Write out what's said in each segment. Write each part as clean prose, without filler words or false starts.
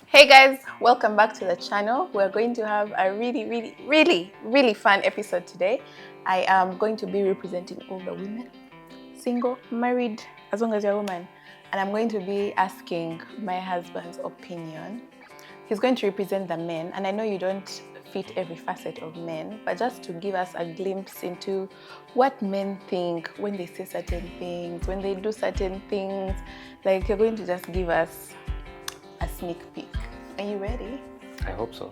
Hey guys, welcome back to the channel. We're going to have a really fun episode today. I am going to be representing all the women, single, married, as long as you're a woman. And I'm going to be asking my husband's opinion. He's going to represent the men, and I know you don't fit every facet of men, but just to give us a glimpse into what men think when they say certain things, when they do certain things. Like, you're going to just give us a sneak peek. Are you ready? I hope so.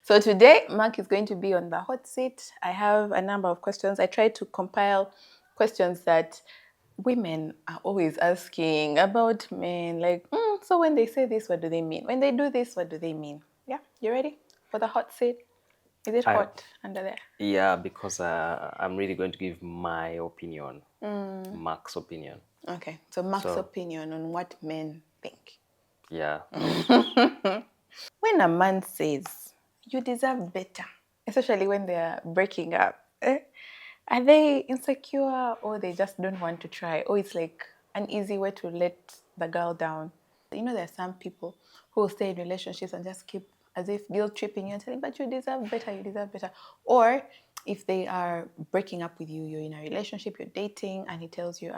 So today, Mark is going to be on the hot seat. I have a number of questions. I tried to compile questions that women are always asking about men. Like, so when they say this, what do they mean? When they do this, what do they mean? Yeah, you ready for the hot seat? Is it hot under there? Yeah, because I'm really going to give my opinion, Mark's opinion. Okay, so Mark's opinion on what men think. Yeah. When a man says, you deserve better, especially when they're breaking up, are they insecure or they just don't want to try? Or it's like an easy way to let the girl down? You know, there are some people who will stay in relationships and just keep as if guilt tripping you and telling, but you deserve better, you deserve better. Or if they are breaking up with you, you're in a relationship, you're dating, and he tells you,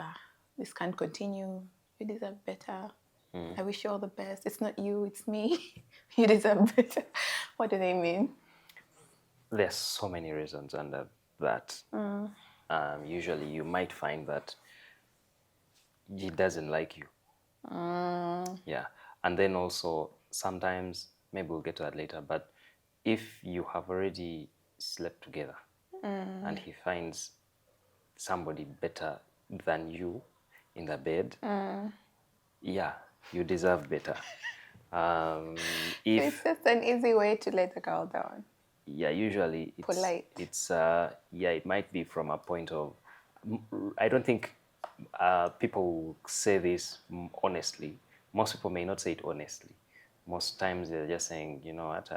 this can't continue, you deserve better. I wish you all the best. It's not you, it's me. You deserve better. What do they mean? There's so many reasons under that. Usually you might find that he doesn't like you. Yeah. And then also sometimes, maybe we'll get to that later, but if you have already slept together and he finds somebody better than you in the bed, yeah, you deserve better. If It's just an easy way to let the girl down. yeah, usually it's Polite. it might be from a point of, I don't think people say this honestly. Most people may not say it honestly. Most times they're just saying, you know what,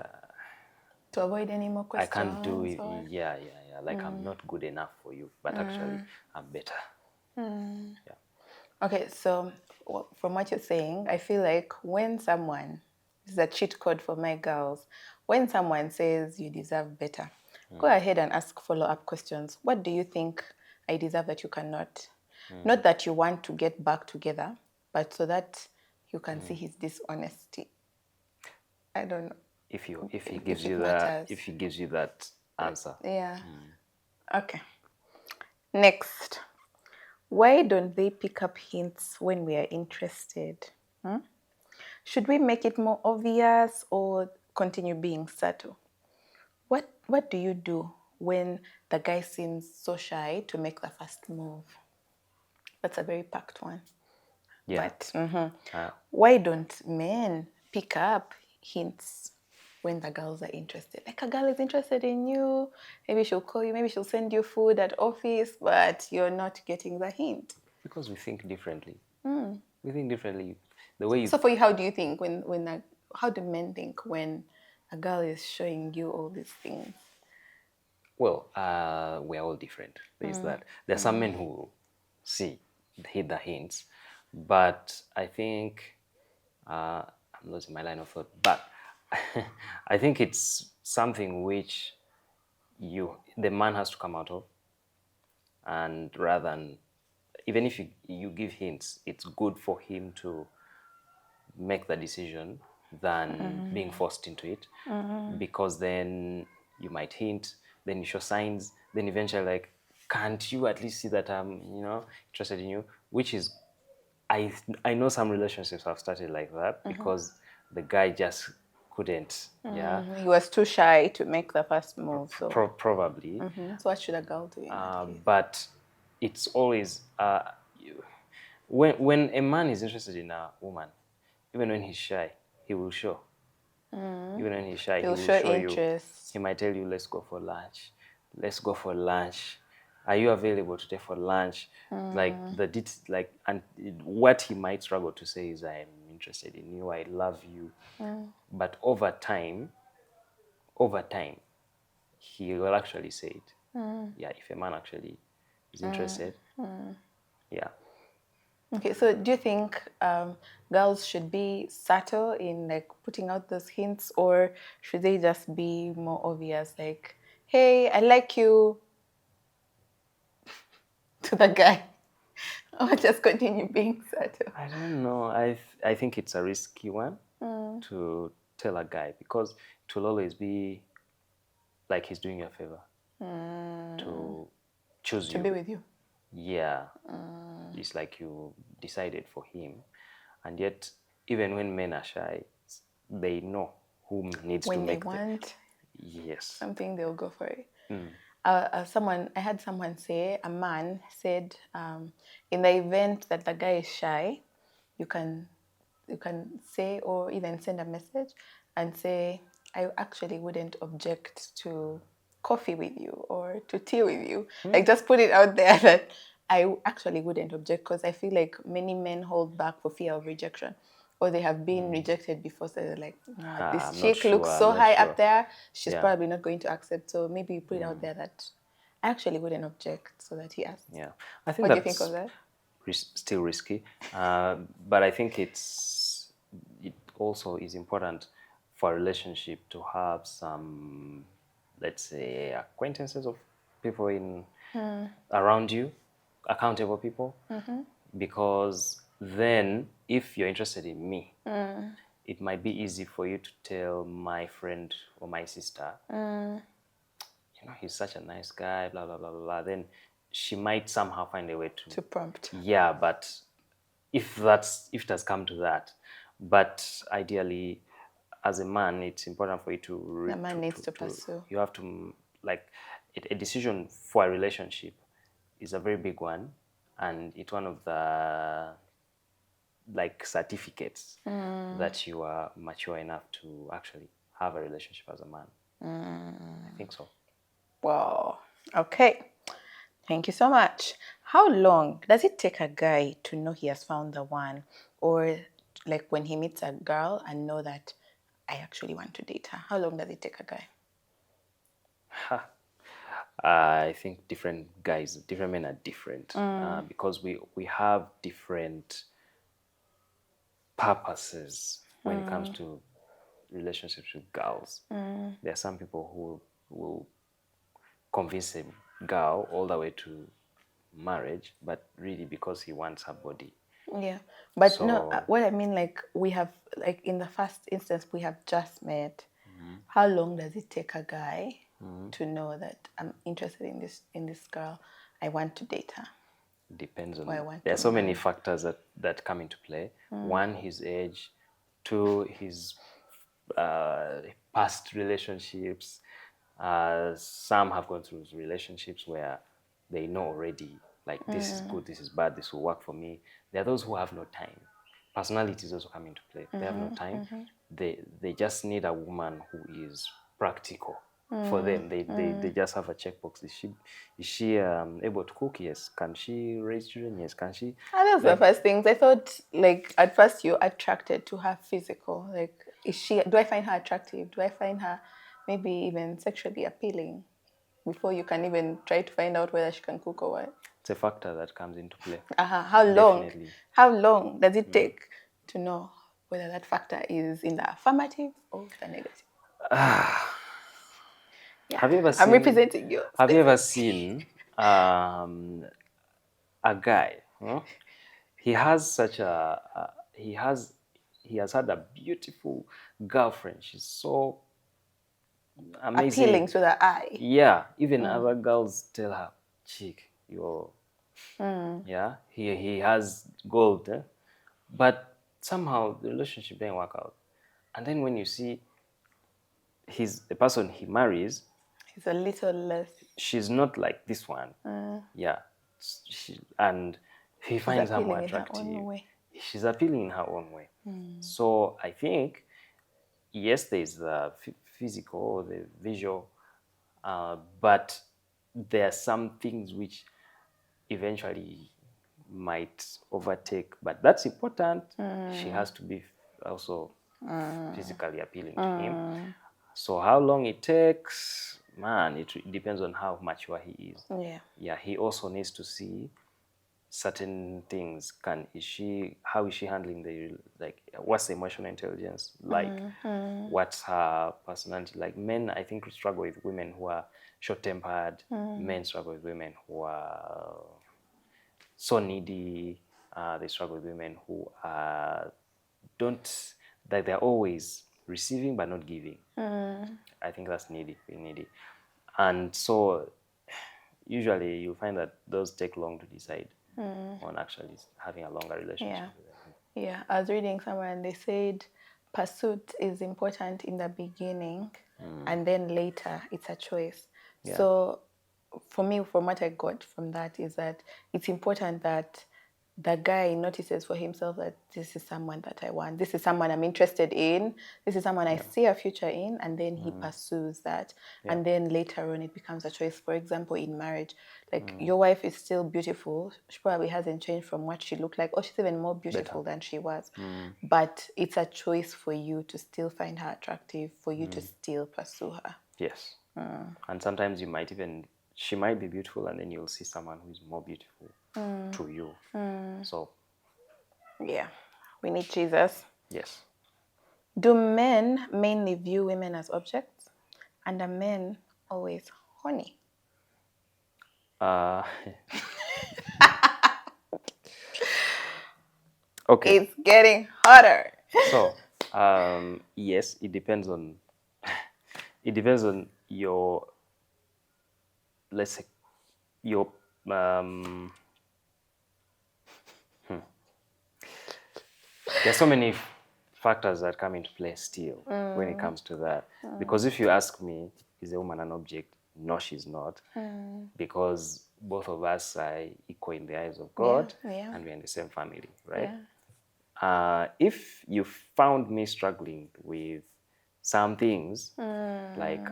To avoid any more I questions. can't do it. Or... Yeah. Like I'm not good enough for you, but actually I'm better. Yeah. Okay, so from what you're saying, I feel like when someone, this is a cheat code for my girls, when someone says you deserve better, go ahead and ask follow-up questions. What do you think I deserve that you cannot? Not that you want to get back together, but so that you can see his dishonesty. I don't know. If he If gives it you matters. if he gives you that answer. Yeah. Okay. Next. Why don't they pick up hints when we are interested? Should we make it more obvious or continue being subtle? What do you do when the guy seems so shy to make the first move? That's a very packed one. Yeah. But why don't men pick up hints when the girls are interested? Like, a girl is interested in you, maybe she'll call you, maybe she'll send you food at office, but you're not getting the hint. Because we think differently. We think differently. The way you So for you, how do you think how do men think when a girl is showing you all these things? Well, we're all different. There's that. There are some men who hit the hints, but I think I'm losing my line of thought. But I think it's something which the man has to come out of, and rather than, even if you give hints, it's good for him to make the decision than being forced into it, because then you might hint, then you show signs, then eventually, like, can't you at least see that I'm interested in you? Which is, I know some relationships have started like that because the guy just couldn't. Yeah, He was too shy to make the first move. So, probably. so what should a girl do in that case? But it's always when a man is interested in a woman, even when he's shy, he will show. Even when he's shy, he will show interest. you. He might tell you, let's go for lunch. Let's go for lunch. Are you available today for lunch? Like and what he might struggle to say is, I'm interested in you, I love you. But over time, he will actually say it. Yeah, if a man actually is interested. Yeah. Okay, so do you think girls should be subtle in like putting out those hints, or should they just be more obvious, like, "Hey, I like you," to the guy, or just continue being subtle? I don't know. I think it's a risky one to tell a guy, because it will always be like he's doing you a favor to choose To you. be with you. Yeah. It's like you decided for him. And yet, even when men are shy, they know who needs to When they make the. want Yes. something, they'll go for it. Mm. I had someone say, a man said, in the event that the guy is shy, you can say, or even send a message and say, I actually wouldn't object to coffee with you or to tea with you. Like, just put it out there that I actually wouldn't object, because I feel like many men hold back for fear of rejection, or they have been rejected before, so they're like, you know what, this I'm not chick looks sure. so I'm not high sure. up there, she's Yeah. probably not going to accept. So maybe you put it out there that I actually wouldn't object, so that he asks. Yeah. I think What do you think that's of that? still risky, but I think it also is important for a relationship to have some, let's say, acquaintances of people in around you, accountable people, because then if you're interested in me, it might be easy for you to tell my friend or my sister, you know, he's such a nice guy, blah blah blah blah blah. Then she might somehow find a way To prompt. yeah, but if it has come to that, but ideally, as a man, it's important for you The man needs to pursue. you have to like a decision for a relationship is a very big one, and it's one of the like certificates that you are mature enough to actually have a relationship as a man. I think so. Wow. Okay. Thank you so much. How long does it take a guy to know he has found the one? Or like when he meets a girl and know that I actually want to date her? How long does it take a guy? I think different men are different, because we have different purposes when it comes to relationships with girls. There are some people who will convince a girl all the way to marriage, but really because he wants her body. Yeah. But no, So what I mean, like, we have, like, in the first instance, we have just met. How long does it take a guy to know that I'm interested in this girl? I want to date her. depends Or I on, want there to are so many marry. factors that come into play. One, his age. Two, his past relationships. Some have gone through relationships where they know already, like, this is good, this is bad, this will work for me. There are those who have no time. Personalities also come into play. They have no time. They just need a woman who is practical for them. They just have a checkbox. Is she able to cook? Yes. Can she raise children? Yes. Can she? And that's the first things. I thought, like, at first you're attracted to her physical. Like, do I find her attractive? Do I find her maybe even sexually appealing? Before you can even try to find out whether she can cook or what. It's a factor that comes into play. How long? Definitely. How long does it take to know whether that factor is in the affirmative or the negative? Yeah, Have you ever I'm seen? representing you. Have you ever seen a guy? Huh? He has such he has had a beautiful girlfriend. She's so Appealing amazing. to the eye. Yeah, even other girls tell her, "Chick, you're." Yeah, he has gold, but somehow the relationship didn't work out. And then when you see the person he marries, It's a little less. she's not like this one. Yeah, and he She's finds her more appealing in her own attractive. way. She's appealing in her own way. So I think, yes, there's the physical or the visual, but there are some things which eventually might overtake, but that's important. She has to be also physically appealing to him. So how long it takes, man, it depends on how mature he is. Yeah. Yeah, he also needs to see certain things. How is she handling like, what's the emotional intelligence like? What's her personality like? Men, I think, struggle with women who are short-tempered. Men struggle with women who are so needy. They struggle with women who don't, like, they're always receiving but not giving. I think that's needy, being needy. And so usually you find that those take long to decide on actually having a longer relationship Yeah. with them. Yeah. I was reading somewhere and they said pursuit is important in the beginning and then later it's a choice. Yeah. So for me, from what I got from that is that it's important that the guy notices for himself that this is someone that I want, this is someone I'm interested in, this is someone I see a future in, and then he pursues that. And then later on it becomes a choice. For example, in marriage, like your wife is still beautiful. She probably hasn't changed from what she looked like, or she's even more beautiful than she was. But it's a choice for you to still find her attractive, for you to still pursue her. Yes. And sometimes she might be beautiful, and then you'll see someone who is more beautiful to you. So, Yeah, we need Jesus. yes. Do men mainly view women as objects? And are men always horny? Uh, okay. It's getting hotter. So, yes, it depends on your, let's say, your there's so many factors that come into play still when it comes to that. Because if you ask me, is a woman an object? No, she's not. Because both of us are equal in the eyes of God, yeah. and we're in the same family, right? Yeah. If you found me struggling with some things, like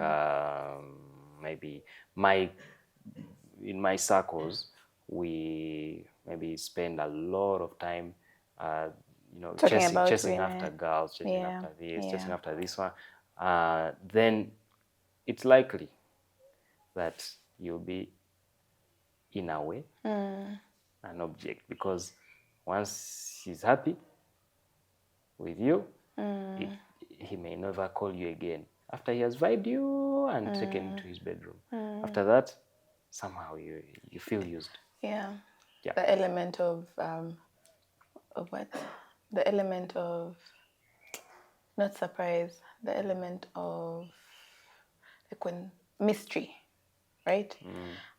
maybe in my circles, we maybe spend a lot of time, Talking about chasing women. after girls, chasing Yeah. after this, Yeah. chasing after this one. Then it's likely that you'll be, in a way, an object, because once he's happy with you, he may never call you again after he has vibed you and taken you to his bedroom. After that, somehow you feel used. Yeah. Yeah. The element of what? The element of not surprise. The element of like when mystery, right?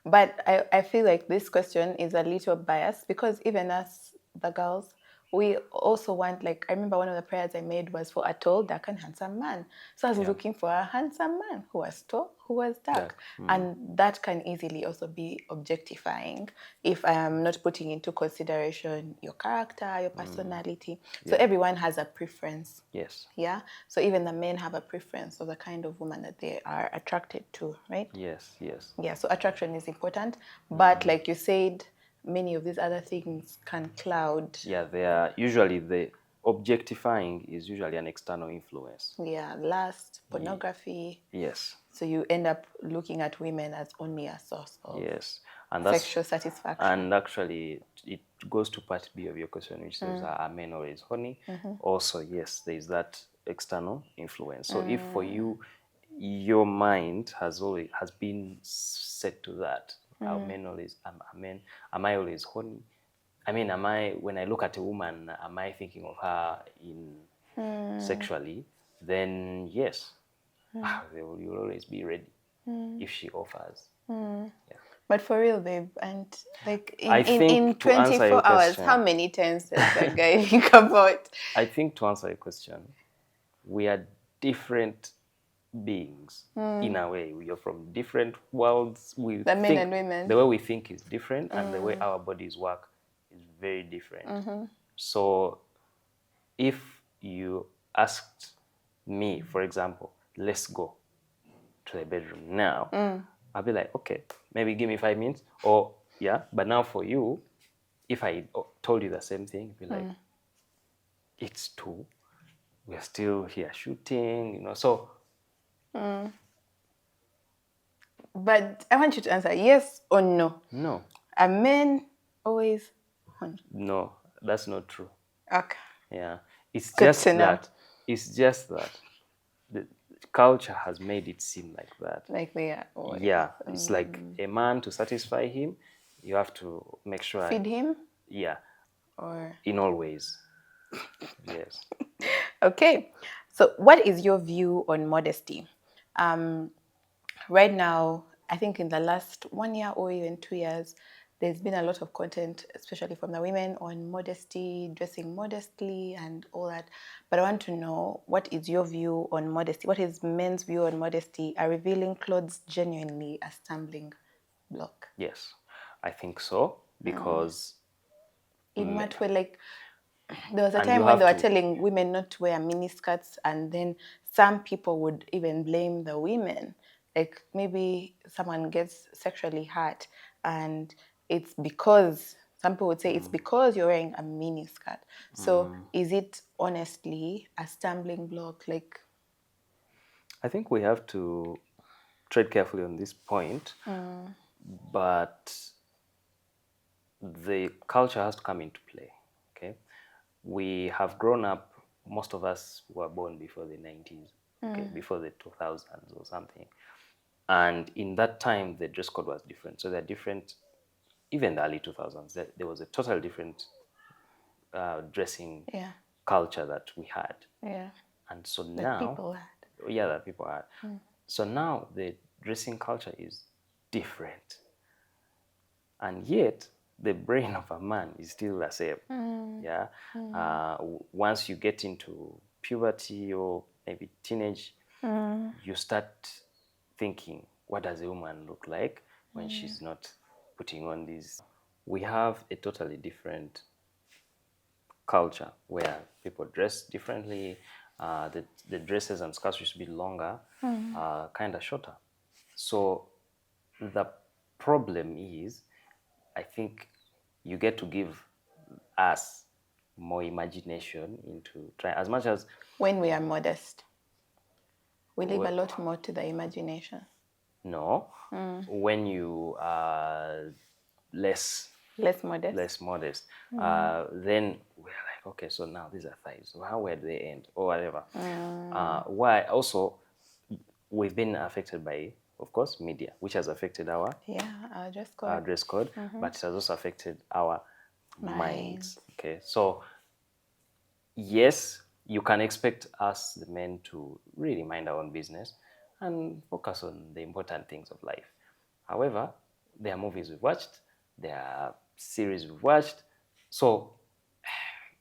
But I feel like this question is a little biased because even us, the girls, we also want, like, I remember one of the prayers I made was for a tall, dark, and handsome man. So I was looking for a handsome man who was tall, who was dark. And that can easily also be objectifying if I am not putting into consideration your character, your personality. So everyone has a preference. Yes. Yeah. So even the men have a preference of the kind of woman that they are attracted to, right? Yes. Yes. Yeah. So attraction is important, but like you said, many of these other things can cloud. Yeah, they are usually, the objectifying is usually an external influence. Yeah, lust, pornography. Yes. So you end up looking at women as only a source of Yes. And that's sexual satisfaction. And actually, it goes to part B of your question, which says, are men always horny? Also, yes, there is that external influence. So if for you, your mind has been set to that, are men always, am I always horny? I mean, when I look at a woman, am I thinking of her in sexually? Then yes, you'll always be ready if she offers. Yeah. But for real, babe, and like I think in to answer 24 your hours, question, how many times does that guy think about? I think to answer your question, we are different beings in a way. We are from different worlds. The men and women. The way we think is different, and the way our bodies work is very different. So if you asked me, for example, let's go to the bedroom now, I'll be like, okay, maybe give me 5 minutes, or yeah. But now for you, if I told you the same thing, you'd be like, it's 2. We're still here shooting, So But I want you to answer yes or no. no, Are men always on? no, that's not true. Okay. Yeah, it's Good just to know. that. It's just that the culture has made it seem like that. Like they are always. Yeah, it's like a man, to satisfy him, you have to make sure. Feed him Yeah, or. in all ways. Yes. Okay. So, what is your view on modesty? Right now, I think in the last 1 year or even 2 years, there's been a lot of content, especially from the women, on modesty, dressing modestly, and all that. But I want to know, what is your view on modesty? What is men's view on modesty? Are revealing clothes genuinely a stumbling block? Yes, I think so, because In what way? Like, there was a and you time when have they were to. telling women not to wear miniskirts, and then some people would even blame the women. Like, maybe someone gets sexually hurt, and it's because some people would say it's because you're wearing a miniskirt. So, is it honestly a stumbling block? Like, I think we have to tread carefully on this point, but the culture has to come into play. Okay, we have grown up. Most of us were born before the 90s, okay, before the 2000s or something. And in that time, the dress code was different. So they're different. Even the early 2000s, there was a total different dressing yeah, culture that we had. yeah, And so that now, people had. yeah, that people had. So now the dressing culture is different. And yet, the brain of a man is still the same. Yeah. Once you get into puberty or maybe teenage, you start thinking, what does a woman look like when she's not putting on these? We have a totally different culture where people dress differently. The dresses and skirts used to be longer, kind of shorter. So the problem is, I think you get to give us more imagination into try as much as When we are modest, we leave a well, lot more to the imagination. no, when you are less Less modest. less modest, then we're like, okay, so now these are thighs. So how where do they end or whatever? Why also we've been affected by, of course, media, which has affected our Yeah, our dress code. dress code, but it has also affected our minds. Minds. Okay, so yes, you can expect us, the men, to really mind our own business and focus on the important things of life. However, there are movies we've watched, there are series we've watched, so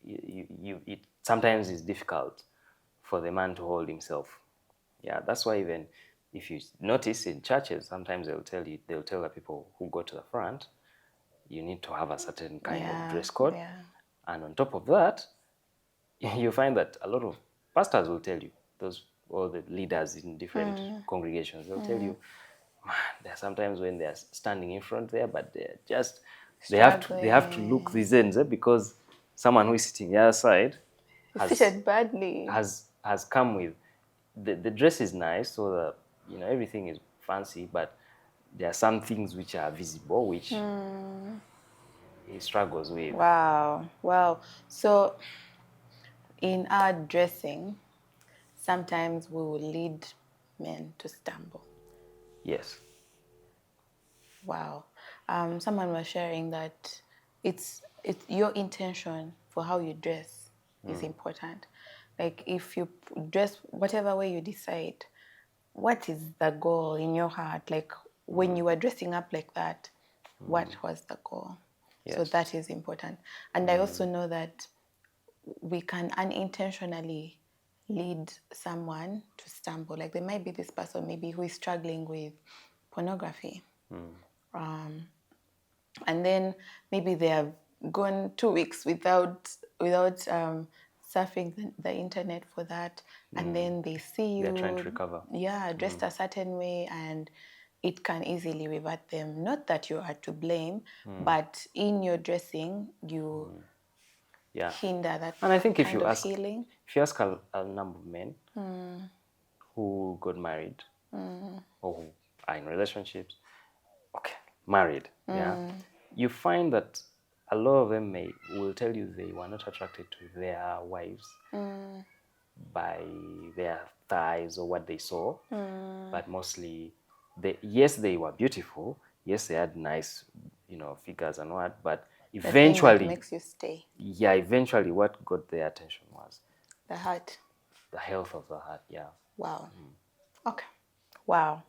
it sometimes is difficult for the man to hold himself. Yeah, that's why even if you notice in churches, sometimes they'll tell the people who go to the front, you need to have a certain kind of Yeah, dress code. yeah. And on top of that, you find that a lot of pastors will tell you, those all the leaders in different congregations, they'll tell you, man, there are sometimes when they're standing in front there, but they have to look Struggling. these ends, because someone who is sitting the other side It's has fitted badly. has come with the dress is nice, so everything is fancy, but there are some things which are visible which he struggles with. Wow, wow. So, in our dressing, sometimes we will lead men to stumble. Yes. Wow. Someone was sharing that it's your intention for how you dress is important. Like, if you dress whatever way you decide, what is the goal in your heart? Like, when you were dressing up like that, what was the goal? So Yes. that is important. And I also know that we can unintentionally lead someone to stumble. Like, there might be this person maybe who is struggling with pornography. And then maybe they have gone 2 weeks without surfing the internet for that, and then they see They're trying to you, recover. yeah, dressed a certain way, and it can easily revert them. Not that you are to blame, but in your dressing, you Yeah. hinder that And I think kind of healing. if you ask a number of men who got married or who are in relationships, okay, married, yeah, you find that a lot of them will tell you they were not attracted to their wives by their thighs or what they saw, but mostly yes, they were beautiful, yes, they had nice, figures and what, but The thing that eventually, makes you stay. yeah, eventually what got their attention was The heart. the health of the heart. Yeah. Wow. Okay. Wow.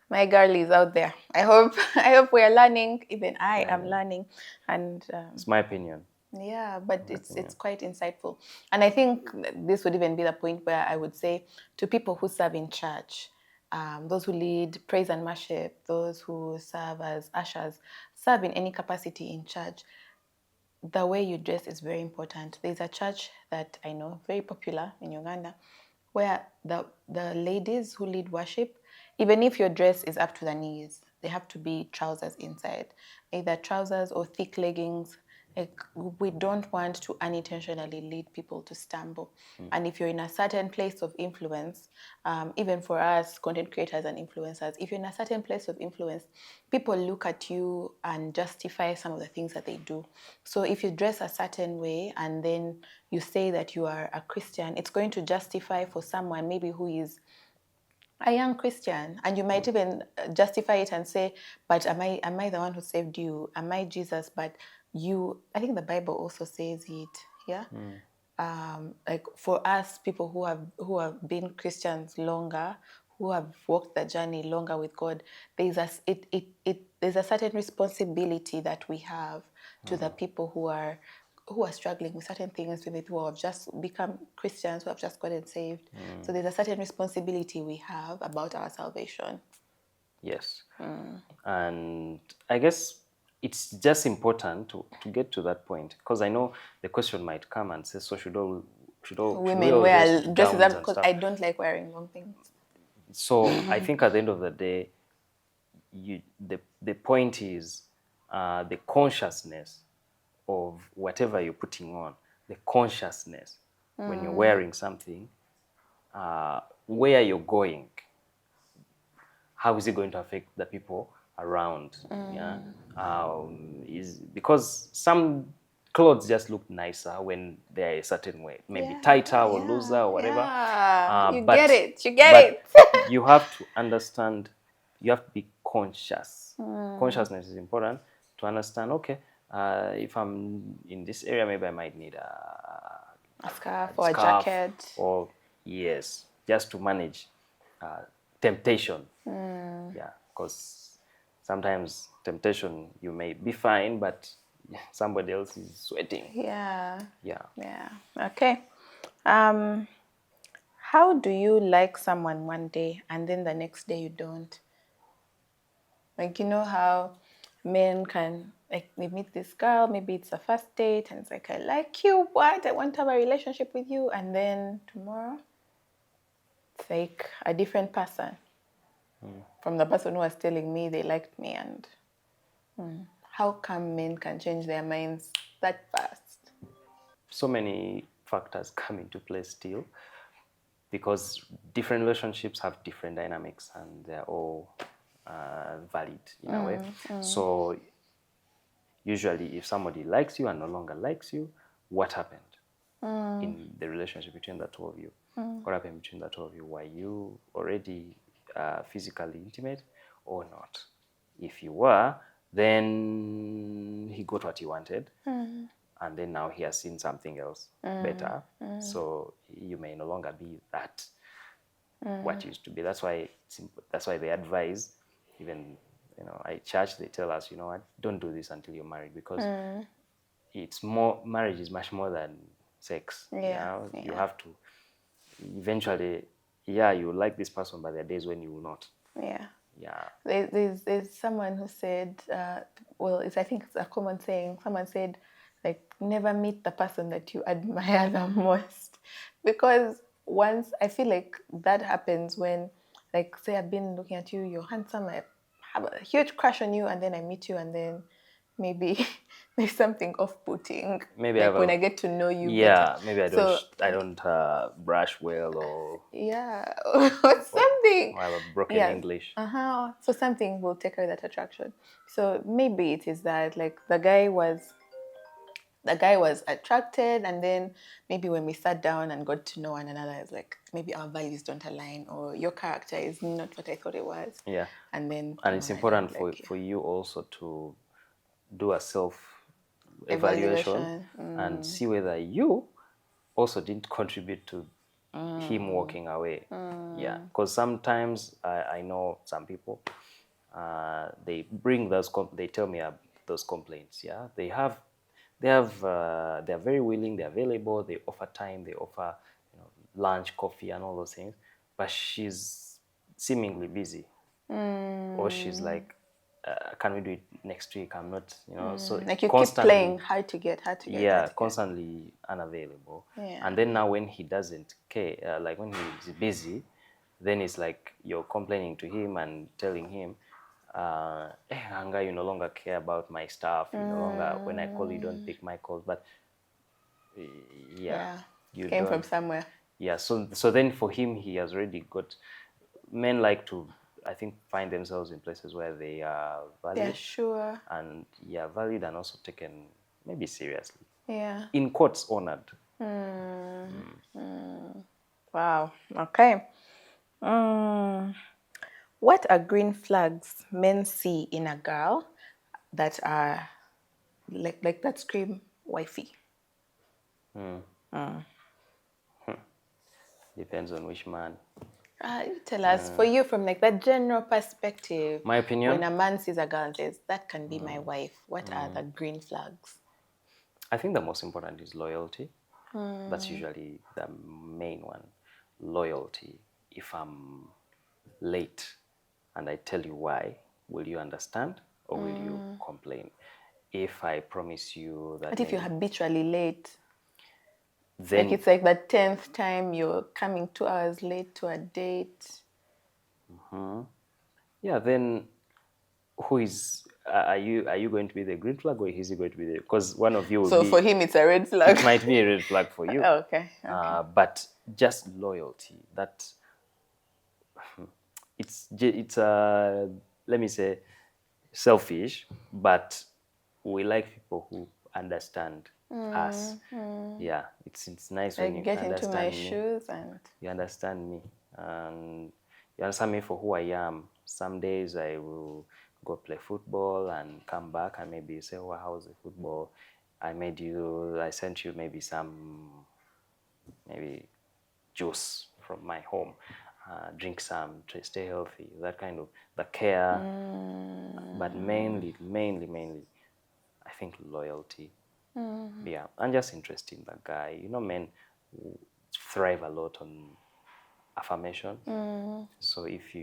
My girlies out there. I hope I hope we are learning. Even I am learning, and It's my opinion. yeah, but My it's opinion. quite insightful. And I think this would even be the point where I would say to people who serve in church, those who lead praise and worship, those who serve as ushers, serve in any capacity in church, the way you dress is very important. There's a church that I know, very popular in Uganda, where the ladies who lead worship, even if your dress is up to the knees, they have to be trousers inside, either trousers or thick leggings. Like, we don't want to unintentionally lead people to stumble. And if you're in a certain place of influence, even for us content creators and influencers, if you're in a certain place of influence, people look at you and justify some of the things that they do. So if you dress a certain way and then you say that you are a Christian, it's going to justify for someone maybe who is a young Christian, and you might even justify it and say, but am I the one who saved you? Am I Jesus? But you, I think the Bible also says it, yeah. Like for us, people who have been Christians longer, who have walked the journey longer with God, there's a certain responsibility that we have to the people who are struggling with certain things, maybe who have just become Christians, who have just gotten saved. So there's a certain responsibility we have about our salvation. Yes. And I guess it's just important to get to that point, because I know the question might come and say, so should we Women all dress wear with dresses gowns up and because stuff? I don't like wearing long things. So I think at the end of the day, the point is the consciousness of whatever you're putting on, the consciousness when you're wearing something, where you're going, how is it going to affect the people around? Yeah, is because some clothes just look nicer when they're a certain way, maybe Yeah, tighter or looser yeah, or whatever. yeah. You get But it. You get but it. you have to understand. You have to be conscious. Consciousness is important to understand. Okay, if I'm in this area, maybe I might need A scarf a or a scarf, jacket. or yes, just to manage uh, temptation. Yeah, because sometimes temptation, you may be fine, but somebody else is sweating. Yeah, Yeah. yeah. Okay. Um, how do you like someone one day and then the next day you don't? Like, you know how men can, like, they meet this girl, maybe it's a first date, and it's like, I like you, what? I want to have a relationship with you. And then tomorrow, it's like a different person from the person who was telling me they liked me. And how come men can change their minds that fast? So many factors come into play still, because different relationships have different dynamics and they're all valid in a way. So usually, if somebody likes you and no longer likes you, what happened in the relationship between the two of you? What happened between the two of you? Were you already physically intimate or not? If you were, then he got what he wanted, and then now he has seen something else better. So you may no longer be that what used to be. That's why they advise, even at church they tell us, what, don't do this until you're married, because it's more, marriage is much more than sex. Yeah, Yeah, you yeah, have to eventually, yeah, you like this person, but there are days when you will not. yeah. Yeah. There's someone who said, well, I think it's a common saying. Someone said, like, never meet the person that you admire the most, because once I feel like that happens when like say I've been looking at you, you're handsome, I have a huge crush on you, and then I meet you, and then maybe there's something off-putting, Maybe I like have when a I get to know you better. yeah. Maybe So I don't brush well, or yeah, or something. I have a broken Yeah. English. So something will take away that attraction. So maybe it is that like the guy was attracted, and then maybe when we sat down and got to know one another, it's like maybe our values don't align, or your character is not what I thought it was. Yeah, And then and it's and important like for you also to do a self evaluation evaluation. and see whether you also didn't contribute to him walking away. Yeah, because sometimes I know some people, they bring they tell me those complaints. Yeah, they're very willing, they're available, they offer time, they offer, lunch, coffee, and all those things, but she's seemingly busy, or she's like, can we do it next week? I'm not, so Like you keep constantly, playing hard to get, hard to get, hard yeah, to get. constantly unavailable. Yeah. And then now when he doesn't care, like when he's busy, then it's like you're complaining to him and telling him, Hanga, you no longer care about my stuff. You no longer, when I call, you don't pick my calls. But yeah, Yeah. you Came from don't. somewhere. Yeah, so then for him, he has already got. Men like to, I think, find themselves in places where they are Yeah, valued, sure. and yeah, valued and also taken maybe seriously. Yeah. In quotes, honored. Wow. Okay. Mm. What are green flags men see in a girl that are like that scream wifey? Depends on which man. You tell us, for you, from like that general perspective, My when opinion, a man sees a girl and says, that can be my wife, what are the green flags? I think the most important is loyalty. That's usually the main one. Loyalty. If I'm late and I tell you why, will you understand or will you complain? If I promise you that But if you're maybe, habitually late, like then it's like the 10th time you're coming 2 hours late to a date. yeah, then who is are you going to be the green flag, or is he going to be the, because one of you will So be, for him, it's a red flag. it might be a red flag for you. Okay, okay. But just loyalty, that it's let me say, selfish, but we like people who understand us. Yeah, it's nice when Like you get into my understand me. shoes and You understand me, and you understand me for who I am. Some days I will go play football and come back and maybe say, "Oh, how's the football? I sent you maybe some, maybe juice from my home. Drink some, stay healthy." That kind of the care, but mainly, I think loyalty. Yeah, and just interest in the guy. Men thrive a lot on affirmation. So if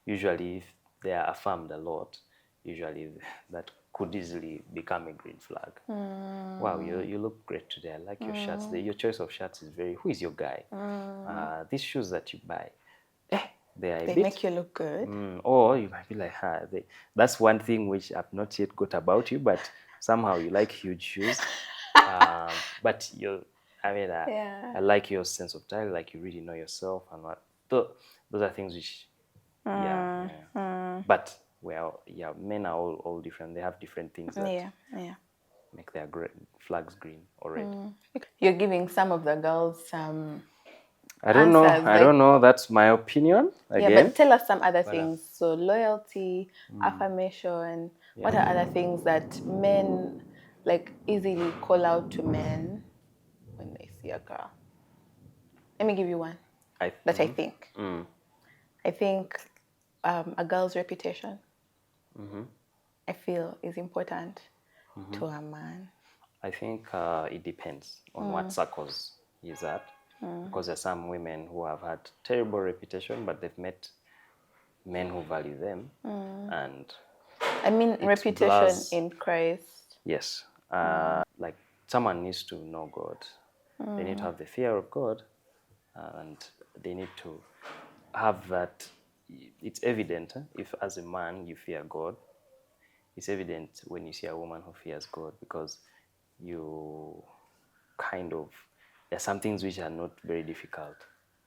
usually if they are affirmed a lot, usually that could easily become a green flag. Wow, you look great today. I like your shirts. Your choice of shirts is very. Who is your guy? These shoes that you buy, they are a they bit. make you look good. Or you might be like, that's one thing which I've not yet got about you, but somehow you like huge shoes. But Yeah. I like your sense of style, like you really know yourself and what. Those are things which, yeah, yeah. But well, yeah, men are all different. They have different things that Yeah, yeah. make their flags green or red. You're giving some of the girls some I don't know. answers, I like, don't know. That's my opinion yeah, again. but tell us some other But things. So loyalty, affirmation. What are other things that men like easily call out to men when they see a girl? Let me give you one I that I think. mm, I think a girl's reputation, I feel, is important to a man. I think it depends on what circles he's at, because there are some women who have had terrible reputation, but they've met men who value them, and I mean, it reputation blurs. in Christ. Yes, like someone needs to know God. They need to have the fear of God, and they need to have that, it's evident if as a man you fear God. It's evident when you see a woman who fears God, because you kind of, there are some things which are not very difficult.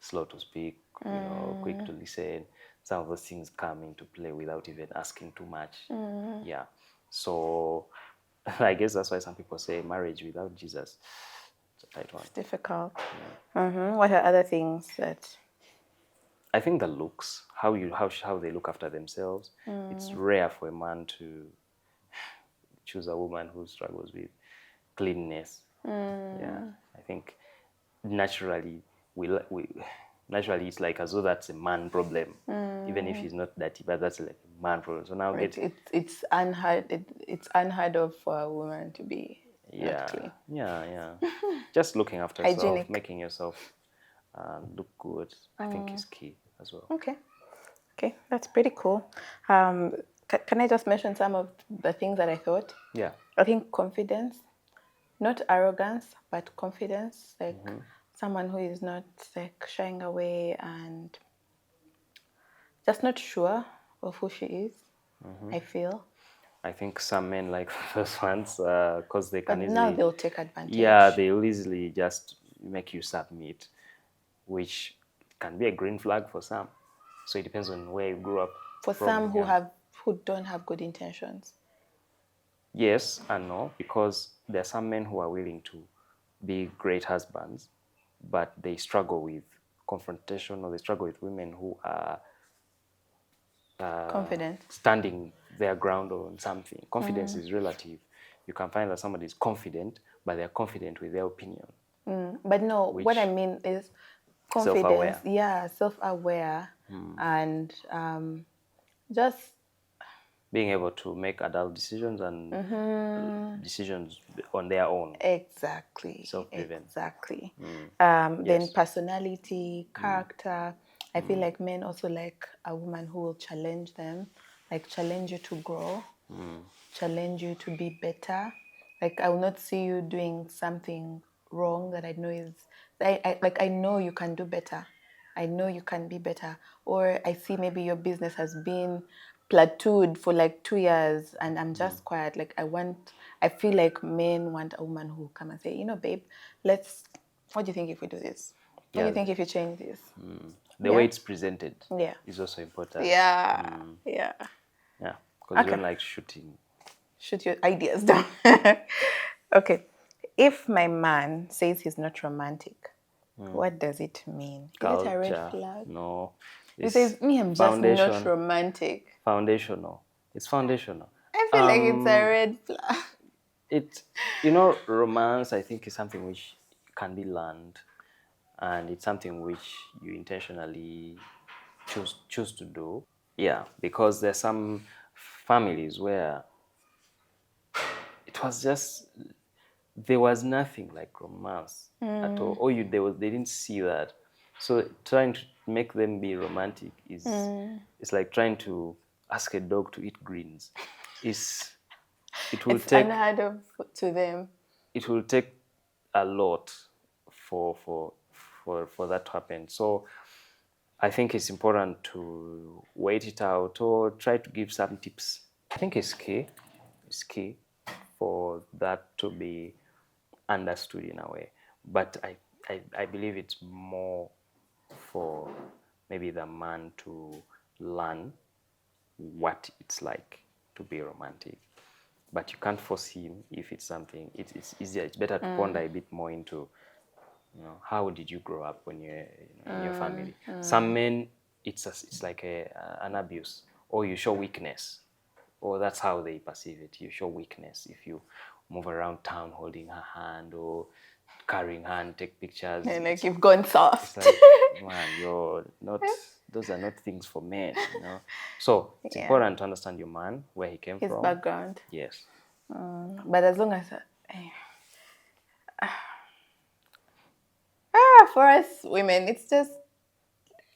Slow to speak, quick to listen. Some of those things come into play without even asking too much. Yeah. So I guess that's why some people say marriage without Jesus, it's a tight one. It's difficult. What are other things that? I think the looks, how they look after themselves. It's rare for a man to choose a woman who struggles with cleanness. Yeah, I think naturally we naturally it's like as though that's a man problem, even if he's not dirty, but that's like a man problem. So now Right. get It's unheard of for a woman to be not clean. yeah, just looking after yourself, Hygienic. making yourself look good, I think is key as well. Okay. Okay, that's pretty cool. Can I just mention some of the things that I thought? Yeah. I think confidence, not arrogance, but confidence, like someone who is not like shying away and just not sure of who she is, I feel. I think some men like those ones because they But can now easily, they'll take advantage. yeah, they will easily just make you submit, which can be a green flag for some. So it depends on where you grew up For from. some who Yeah. who don't have good intentions. Yes and no, because there are some men who are willing to be great husbands, but they struggle with confrontation, or they struggle with women who are Confident. standing their ground on something. Confidence is relative. You can find that somebody is confident, but they're confident with their opinion. But no, what I Which mean is confidence. self-aware. Yeah, self-aware and just Being able to make adult decisions and decisions on their own. exactly, Self-driven. exactly. Then Yes. personality, character. I feel like men also like a woman who will challenge them, like challenge you to grow, challenge you to be better. Like I will not see you doing something wrong that I know is I know you can do better. I know you can be better. Or I see maybe your business has been plateaued for like 2 years and I'm just quiet. Like I feel like men want a woman who will come and say, you know, babe, what do you think if we do this? What do you Yeah. think if you change this? The way it's presented Yeah. is also important. Yeah. Yeah. Yeah. Because you Okay. don't like shooting. Shoot your ideas down. Okay. If my man says he's not romantic, what does it mean? Is it a red Culture. flag? No. He It's says, me, I'm just not romantic. foundational. It's foundational. I feel like it's a red flag. It, romance, I think, is something which can be learned, and it's something which you intentionally choose to do. Yeah, because there's some families where it was just, there was nothing like romance at all. Or they didn't see that. So trying to make them be romantic is it's like trying to ask a dog to eat greens. Is it will It's take unheard of to them. it will take a lot for that to happen. So I think it's important to wait it out or try to give some tips. I think it's key. It's key for that to be understood in a way. But I believe it's more for maybe the man to learn what it's like to be romantic. But you can't force him if it's something, it's easier. It's better to ponder a bit more into, how did you grow up when you're in your family? Some men, it's like an abuse, or you show weakness, or that's how they perceive it. You show weakness if you move around town holding her hand or carrying her and take pictures. And like you've gone It's soft. like, man, you're not. Those are not things for men. So it's Yeah. important to understand your man, where he came His from. background. Yes. But as long as for us women, it's just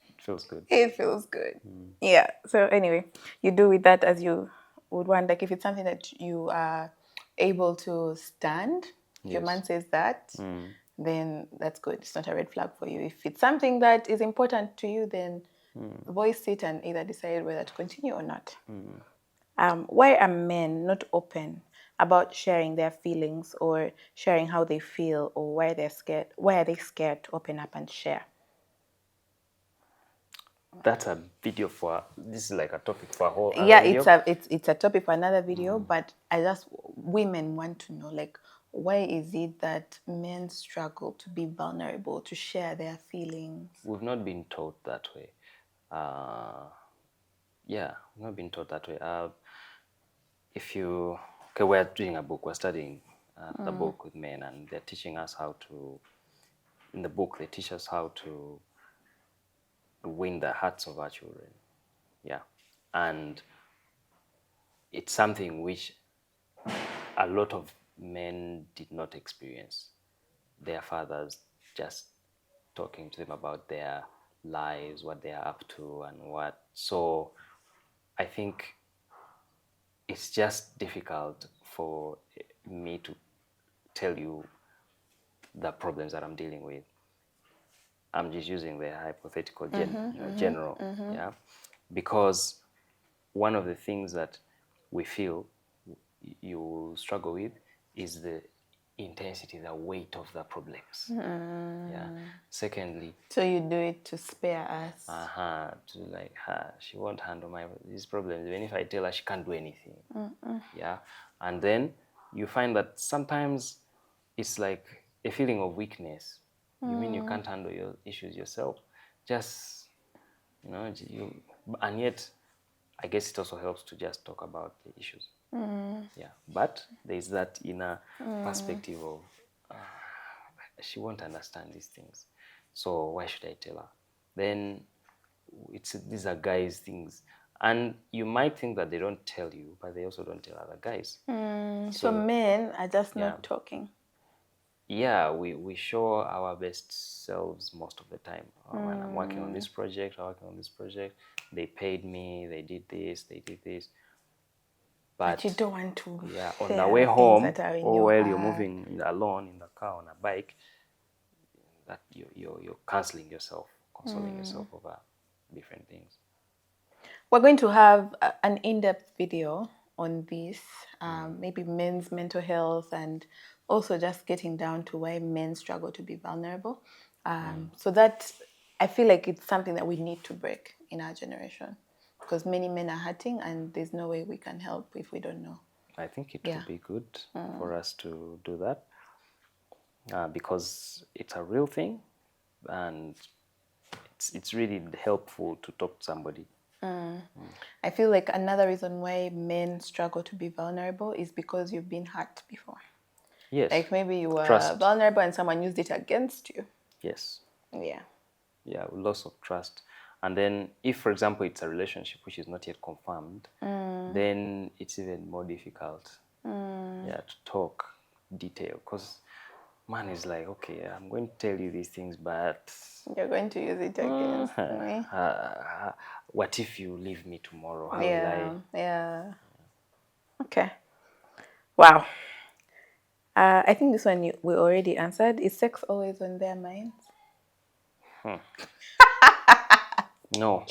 It feels good. it feels good. Yeah. So anyway, you do with that as you would want. Like if it's something that you are able to stand, if your Yes. man says that, then that's good. It's not a red flag for you. If it's something that is important to you, then The boys sit and either decide whether to continue or not. Why are men not open about sharing their feelings or sharing how they feel, or why they're scared? Why are they scared to open up and share? That's a video for, this is like a topic for a whole Yeah, other video. it's a topic for another video, but women want to know, like, why is it that men struggle to be vulnerable, to share their feelings? We've not been taught that way. Yeah, we've not been taught that way. If you, okay, we're doing a book, we're studying the book with men, and they're teaching us how to, in the book, they teach us how to win the hearts of our children. Yeah. And it's something which a lot of men did not experience. Their fathers just talking to them about their lives, what they are up to, and what. So I think it's just difficult for me to tell you the problems that I'm dealing with. I'm just using the hypothetical general, yeah, because one of the things that we feel you struggle with is the intensity, the weight of the problems. Yeah. Secondly, So you do it to spare us. to like her, she won't handle these problems. Even if I tell her, she can't do anything. Yeah. And then you find that sometimes it's like a feeling of weakness. You mean you can't handle your issues yourself? Just, and yet, I guess it also helps to just talk about the issues. Yeah, but there's that inner perspective of she won't understand these things, so why should I tell her? Then these are guys' things, and you might think that they don't tell you, but they also don't tell other guys. So men are just Yeah. not talking. Yeah, we show our best selves most of the time. When I'm working on this project, they paid me, they did this. But you don't want to Yeah, on share the way the things home, that are in or your while you're heart. moving alone in the car on a bike, that you're counseling yourself, consoling yourself over different things. We're going to have an in-depth video on this, maybe men's mental health, and also just getting down to why men struggle to be vulnerable. So that I feel like it's something that we need to break in our generation, because many men are hurting and there's no way we can help if we don't know. I think it Yeah. would be good for us to do that because it's a real thing, and it's really helpful to talk to somebody. I feel like another reason why men struggle to be vulnerable is because you've been hurt before. Yes. Like maybe you were Trust. vulnerable and someone used it against you. Yes. Yeah. Yeah, loss of trust. And then if, for example, it's a relationship which is not yet confirmed, then it's even more difficult yeah, to talk detail, because man is like, okay, I'm going to tell you these things, but You're going to use it against me. what if you leave me tomorrow? How will Yeah. I? Yeah. Okay. Wow. I think this one we already answered. Is sex always on their minds? No.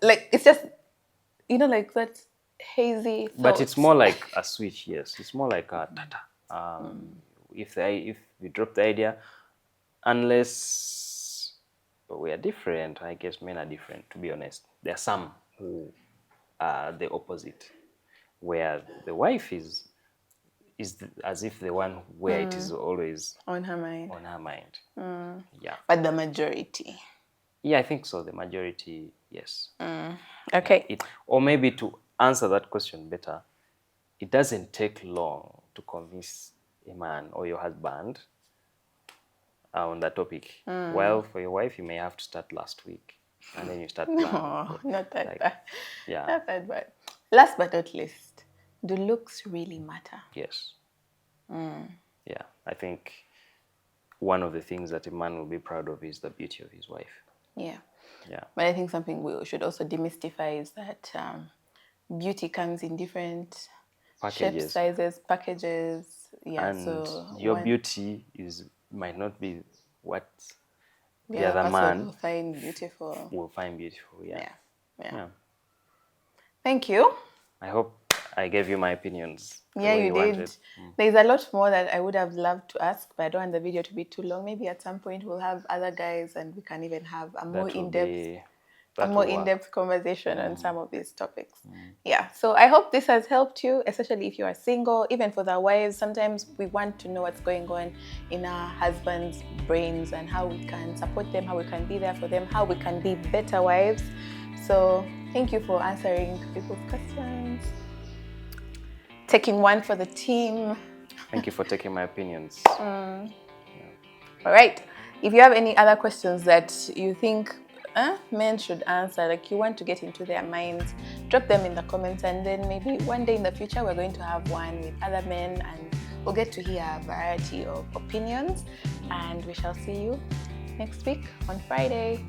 Like, it's just, like that hazy thought. But it's more like a switch, yes. It's more like a tata. If we drop the idea, unless we are different, I guess men are different, to be honest. There are some who are the opposite, where the wife is as if the one where it is always on her mind. on her mind. Yeah. But the majority. Yeah, I think so. The majority, yes. Okay. Yeah, or maybe to answer that question better, it doesn't take long to convince a man or your husband on that topic. Well, for your wife, you may have to start last week, and then you start planning. No, not that like, bad. Yeah. Not that bad. Last but not least, do looks really matter? Yes. Yeah, I think one of the things that a man will be proud of is the beauty of his wife. Yeah. Yeah. But I think something we should also demystify is that beauty comes in different shapes, sizes, packages. Yeah. And so your beauty might not be what the other person man will find beautiful. will find beautiful. Yeah. Yeah. Thank you. I hope I gave you my opinions. Yeah, you did. There's a lot more that I would have loved to ask, but I don't want the video to be too long. Maybe at some point we'll have other guys and we can even have a more in-depth conversation on some of these topics. Yeah, so I hope this has helped you, especially if you are single, even for the wives. Sometimes we want to know what's going on in our husbands' brains and how we can support them, how we can be there for them, how we can be better wives. So thank you for answering people's questions. Taking one for the team. Thank you for taking my opinions. All right. If you have any other questions that you think men should answer, like you want to get into their minds, drop them in the comments, and then maybe one day in the future we're going to have one with other men and we'll get to hear a variety of opinions. And we shall see you next week on Friday.